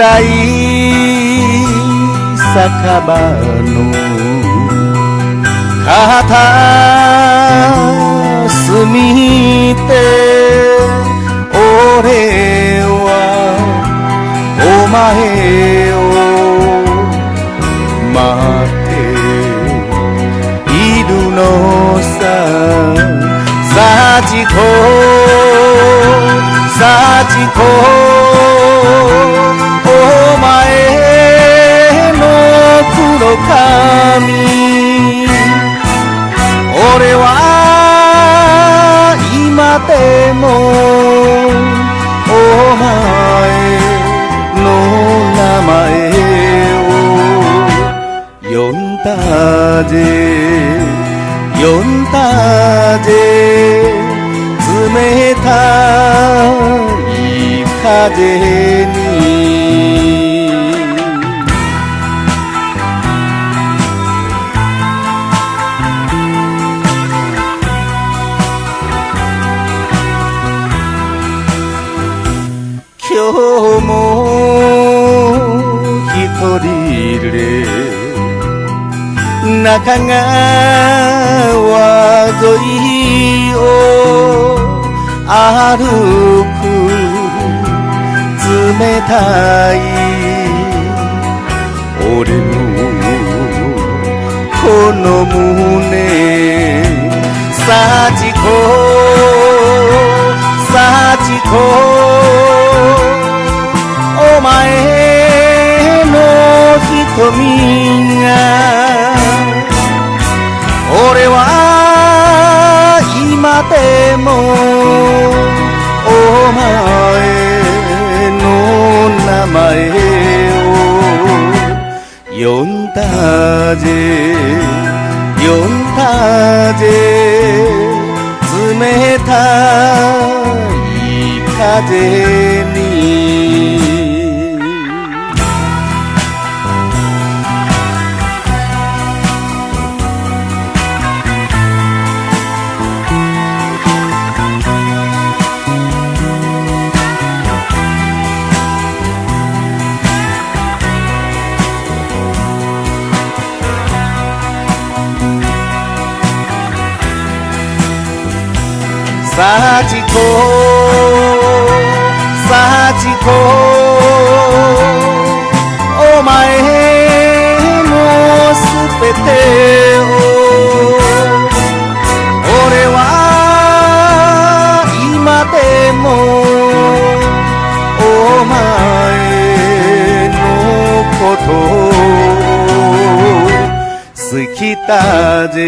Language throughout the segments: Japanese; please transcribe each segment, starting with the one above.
暗い酒場の片隅で俺はお前を待っているのさ。幸子幸子お前の黒髪俺は今でもお前の名前を呼んだぜ呼んだぜ冷たい風に今日も一人で中川沿いを歩く冷たい俺のこの胸幸子幸子お前の瞳が俺は今でもお前の名前を呼んだぜ呼んだぜ冷たい風に幸子幸子お前のすべてを俺は今でもお前のこと好きだぜ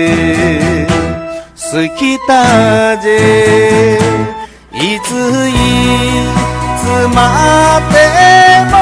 好きだぜいつまでも